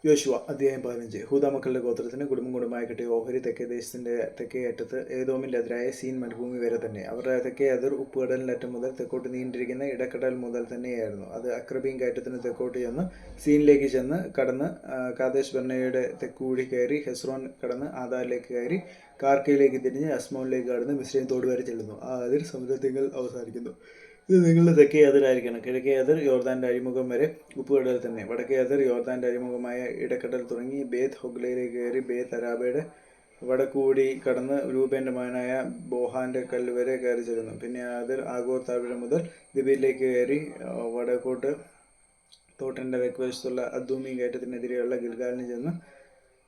യോശുവ അധ്യായം 15. യഹൂദാ മക്കളുടെ ഗോത്രത്തിന് കുടുംബമായി കിട്ടിയ ഓഹരി തെക്കേ ദേശത്തിന്റെ തെക്കേ അറ്റത്ത് ഏദോമിന്റെ അതിരായ സീൻ മരുഭൂമി വരെ തന്നെ. അവരുടെ തെക്കേ അതിർ ഉപ്പുകടലിന്റെ അറ്റം മുതൽ തെക്കോട്ട് നീണ്ടിരിക്കുന്ന ഇടക്കടൽ മുതൽ തന്നെയായിരുന്നു. അത് അക്രബീം കയറ്റത്തിന് തെക്കോട്ട് ചെന്ന് സീനിലേക്ക് ചെന്ന് കടന്ന് കാദേശ് ബർണയുടെ തെക്കുകൂടി കയറി ഹെസ്രോൻ കടന്ന് ആദാരിലേക്ക് കയറി കാർക്കയിലേക്ക് തിരിഞ്ഞ് അസ്മോനിലേക്ക് കടന്ന് മിസ്രൈം തോട് വരെ ചെല്ലുന്നു. ആ അതിർ സമുദ്രത്തിങ്കൽ അവസാനിക്കുന്നു. ഇത് നിങ്ങളുടെ തെക്കേ അതിരായിരിക്കണം. കിഴക്കേ അതിർ യോർദാന്റെ അഴിമുഖം വരെ ഉപ്പുകടൽ തന്നെ. വടക്കേ അതിർ യോർദാന്റെ അഴിമുഖമായ ഇടക്കടൽ തുടങ്ങി ബേത്ത് ഹൊഗ്ലയിലേക്ക് കയറി ബേത്ത് അരാബയുടെ വടക്കുകൂടി കടന്ന് രൂപേന്റെ മകനായ ബോഹാന്റെ കല്ല് വരെ കയറി ചെല്ലുന്നു. പിന്നെ അതിർ ആഗോർ താഴ്വര മുതൽ ദിബീരിലേക്ക് കയറി വടക്കോട്ട് തോട്ടന്റെ തെക്കുവശത്തുള്ള അദ്ദൂമീം കയറ്റത്തിനെതിരെയുള്ള ഗിൽഗാലിന് ചെന്ന്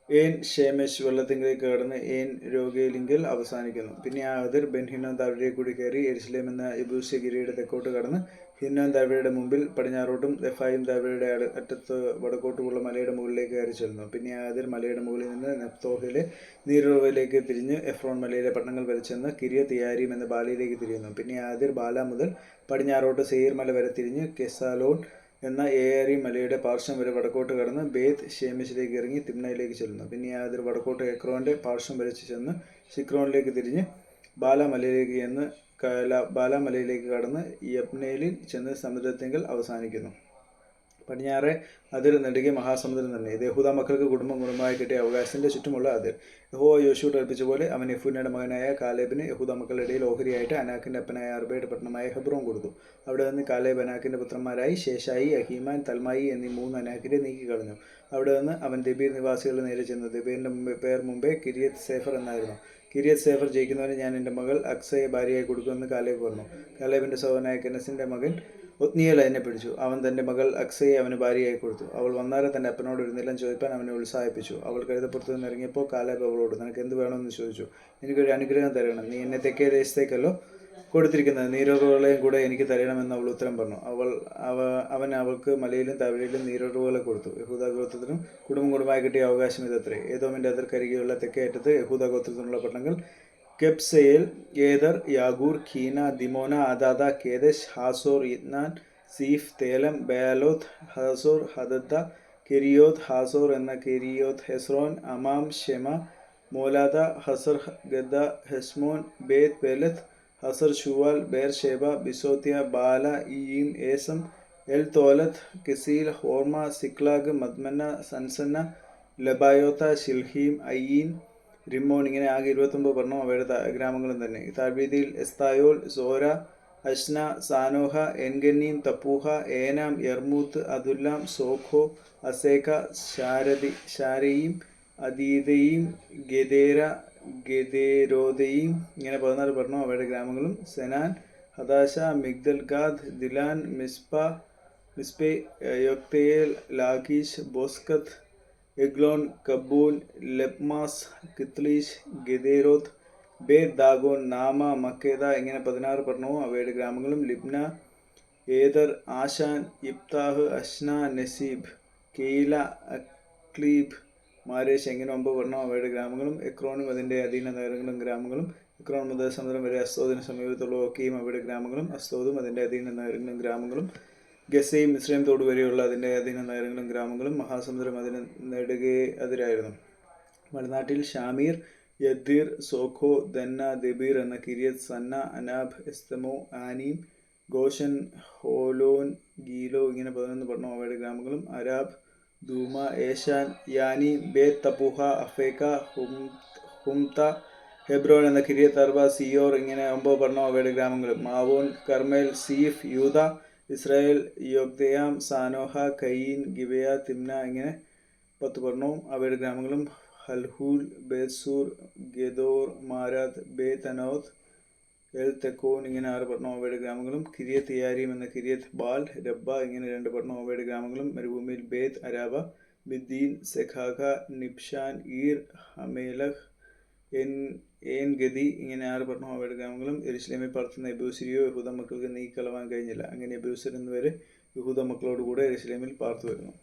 ഏൻ ഷേമെഷ് വെള്ളത്തിങ്കിലേക്ക് കടന്ന് ഏൻ രോഗേലിങ്കിൽ അവസാനിക്കുന്നു. പിന്നെ ആ അതിർ ബെൻ ഹിന്നോം താഴ്വരയെ കൂടി കയറി യെരുശലേം എന്ന യെബൂസ്യഗിരിയുടെ തെക്കോട്ട് കടന്ന് ഹിന്നോം താഴ്വരയുടെ മുമ്പിൽ പടിഞ്ഞാറോട്ടും എഫ്രയീം താഴ്വരയുടെ അറ്റത്ത് വടക്കോട്ടുമുള്ള മലയുടെ മുകളിലേക്ക് കയറി ചെല്ലുന്നു. പിന്നെ ആ അതിർ മലയുടെ മുകളിൽ നിന്ന് നെപ്തോഹിലെ നീരുറവിലേക്ക് തിരിഞ്ഞ് എഫ്രോൺ മലയിലെ പട്ടണങ്ങൾ വരെ ചെന്ന് കിര്യത്ത് യാരീം എന്ന ബാലയിലേക്ക് തിരിയുന്നു. പിന്നെ ആ അതിർ ബാല മുതൽ പടിഞ്ഞാറോട്ട് സെയീർ മല വരെ തിരിഞ്ഞ് കെസാലോൺ എന്ന ഏയാരീം മലയുടെ പാർശ്വം വരെ വടക്കോട്ട് കടന്ന് ബേത്ത് ഷേമിഷിലേക്ക് ഇറങ്ങി തിമ്നയിലേക്ക് ചെല്ലുന്നു. പിന്നെ അതിർ വടക്കോട്ട് എക്രോന്റെ പാർശ്വം വരച്ച് ചെന്ന് ഷിക്രോണിലേക്ക് തിരിഞ്ഞ് ബാലാമലയിലേക്ക് ചെന്ന് ബാലാമലയിലേക്ക് കടന്ന് യബ്നേലിൽ ചെന്ന് സമുദ്രത്തിങ്കൽ അവസാനിക്കുന്നു. പടിഞ്ഞാറെ അതിർ നെടുകെ മഹാസമുദ്രം തന്നെ. ഇത് യഹൂദാ മക്കൾക്ക് കുടുംബമായി കിട്ടിയ അവകാശത്തിന്റെ ചുറ്റുമുള്ള അതിർ. യഹോവ യോശുവയോട് കൽപ്പിച്ച പോലെ അവൻ യെഫുന്നയുടെ മകനായ കാലേബിന് യഹൂദാ മക്കളുടെ ഇടയിൽ ഓഹരിയായിട്ട് അനാക്കിന്റെ അപ്പനായ അർബയുടെ പട്ടണമായ ഹെബ്രോൻ കൊടുത്തു. അവിടെ നിന്ന് കാലേബ് അനാക്കിന്റെ പുത്രന്മാരായി ശേഷായി, അഹീമാൻ, തൽമായി എന്നീ 3 അനാക്കിനെ നീക്കിക്കളഞ്ഞു. അവിടെ നിന്ന് അവൻ ദെബീർ നിവാസികളുടെ നേരെ ചെന്നു. ദെബീറിന്റെ പേർ മുമ്പേ കിര്യത്ത് സേഫർ എന്നായിരുന്നു. കിര്യത്ത് സേഫർ ജയിക്കുന്നവന് ഞാൻ എൻ്റെ മകൾ അക്സയെ ഭാര്യയായി കൊടുക്കുമെന്ന് കാലേബ് പറഞ്ഞു. കാലേബിന്റെ സഹോദരനായ കെനസിന്റെ മകൻ ഒത്നിയേൽ അതിനെ പിടിച്ചു. അവൻ തന്റെ മകൾ അക്സയെ അവന് ഭാര്യയായി കൊടുത്തു. അവൾ വന്നാറെ തന്റെ അപ്പനോട് ഒരു നിലം ചോദിപ്പാൻ അവനെ ഉത്സാഹിപ്പിച്ചു. അവൾ കഴുതപ്പുറത്തു നിന്ന് ഇറങ്ങിയപ്പോൾ കാലേബ് അവളോട്, നിനക്ക് എന്ത് വേണമെന്ന് ചോദിച്ചു. എനിക്കൊരു അനുഗ്രഹം തരണം. നീ എന്നെ തെക്കേ ദേശത്തേക്കല്ലോ കൊടുത്തിരിക്കുന്നത്, നീരുറവുകളെയും കൂടെ എനിക്ക് തരണമെന്ന് അവൾ ഉത്തരം പറഞ്ഞു. അവൻ അവൾക്ക് മലയിലും താഴ്വരയിലും നീരുറവുകളെ കൊടുത്തു. യഹൂദാ ഗോത്രത്തിനും കുടുംബമായി കിട്ടിയ അവകാശം ഇതത്രേ. ഏദോമിന്റെ അതിർക്കരികെയുള്ള തെക്കേ അറ്റത്ത് യഹൂദാ ഗോത്രത്തിനുള്ള പട്ടണങ്ങൾ കെബ്സേൽ, ഏദർ, യാഗൂർ, ഖീന, ദിമോന, അദാദ, കേദശ്, ഹാസോർ, യിത്നാൻ, സീഫ്, തേലം, ബയാലോത്ത്, ഹാസോർ, ഹദദ, കെരിയോത്ത് ഹാസോർ എന്ന Kerioth Hezron, അമാം, Shama, മോലാദ, ഹസർ ഗദ്ദ, ഹെസ്മോൻ, ബേത്ത് പേലത്ത്, ഹസർ ഷുവാൽ, bare Sheba, Biziothiah, ബാല, ഇയീം, ഏസം, എൽ തോലത്ത്, കെസീൽ, ഹോർമ, സിക്ലാഗ്, മദ്മന്ന, സൻസന്ന, ലബായോത്ത, ഷിൽഹീം, അയ്യീൻ, റിമ്മോൺ, ഇങ്ങനെ ആകെ 29 പട്ടണം അവയുടെ ഗ്രാമങ്ങളും തന്നെ. താഴ്വീതിയിൽ എസ്തായോൾ, സോര, അഷ്ന, സാനോഹ, എൻഗന്നീം, തപ്പൂഹ, ഏനാം, യർമൂത്ത്, അതുല്ലാം, സോഖോ, അസേക്ക, ഷാരയും, അദീതയും, ഗെദേര, ഗെദേരോദയും, ഇങ്ങനെ 14 പട്ടണം അവയുടെ ഗ്രാമങ്ങളും. സെനാൻ, ഹദാശ, മിഗ്ദൽ ഗാദ്, ദിലാൻ, മിസ്പെ, യൊക്തയേൽ, ലാഖീഷ്, ബോസ്കത്ത്, എഗ്ലോൺ, കബൂൽ, ലെപ്മാസ്, കിത്ലീഷ്, ഗെദേരോത്ത്, ബേത് ദാഗോൻ, നാമ, മക്കേദ, ഇങ്ങനെ 16 പട്ടണവും അവയുടെ ഗ്രാമങ്ങളും. ലിബ്ന, ഏദർ, ആശാൻ, ഇബ്താഹ്, അഷ്ന, നെസീബ്, കെയില, അക്ലീബ്, മാരേഷ്, ഇങ്ങനെ 9 പട്ടണം അവയുടെ ഗ്രാമങ്ങളും. എക്രോനും അതിൻ്റെ അധീന നഗരങ്ങളും ഗ്രാമങ്ങളും. എക്രോൺ മുതൽ സമുദ്രം വരെ അസ്തോദിന് സമീപത്തുള്ള ഒക്കെയും അവയുടെ ഗ്രാമങ്ങളും. അസ്തോദും അതിൻ്റെ അധീന നഗരങ്ങളും ഗ്രാമങ്ങളും. ഗസയും മിസ്രൈം തോട് വരെയുള്ള അതിൻ്റെ അധീന നഗരങ്ങളും ഗ്രാമങ്ങളും. മഹാസമുദ്രം അതിന് നെടുകെ അതിരായിരുന്നു. മലനാട്ടിൽ ഷാമീർ, യദ്ദീർ, സോഖോ, ദന്ന, ദെബീർ എന്ന കിര്യത്ത് സന്ന, അനാബ്, എസ്തമോ, ആനീം, ഗോഷൻ, ഹോലോൻ, ഗീലോ, ഇങ്ങനെ 11 പട്ടണം അവയുടെ ഗ്രാമങ്ങളും. അരാബ്, ദൂമ, ഏഷാൻ, യാനി, ബേത്ത് തപ്പൂഹ, അഫേക്ക, ഹുംത, ഹെബ്രോൻ എന്ന കിര്യത്ത് അർബ, സിയോർ, ഇങ്ങനെ 9 പട്ടണം അവയുടെ ഗ്രാമങ്ങളും. മാവോൻ, കർമേൽ, സീഫ്, യൂദ, ഇസ്രായേൽ, യൊക്ദയാം, സാനോഹ, കയീൻ, ഗിബയ, തിമ്ന, ഇങ്ങനെ 10 പട്ടണവും അവയുടെ ഗ്രാമങ്ങളും. ഹൽഹൂൽ, ബേത്സൂർ, ഗെദോർ, മാരാത്ത്, ബേത്ത് അനോത്ത്, എൽ തെക്കോൻ, ഇങ്ങനെ 6 പട്ടണവും അവയുടെ ഗ്രാമങ്ങളും. കിര്യത്ത് യാരീം എന്ന കിര്യത്ത് ബാൽ, രബ്ബ, ഇങ്ങനെ 2 പട്ടണവും അവയുടെ ഗ്രാമങ്ങളും. മരുഭൂമിയിൽ ബേത്ത് അരാബ, മിദ്ദീൻ, സെഖാഖ, നിബ്ഷാൻ, ഈർ, ഹമേലഹ്, ഏൻ ഗദി, ഇങ്ങനെ 6 പട്ടണം അവയുടെ ഗ്രാമങ്ങളും. യെരുശലേമിൽ പാർത്തുന്ന യെബൂസ്യരെയോ യഹൂദ മക്കൾക്ക് നീക്കിക്കളവാൻ കഴിഞ്ഞില്ല. അങ്ങനെ യെബൂസ്യർ എന്നിവരെ യഹൂദ മക്കളോടുകൂടെ യെരുശലേമിൽ പാർത്തു വരുന്നു.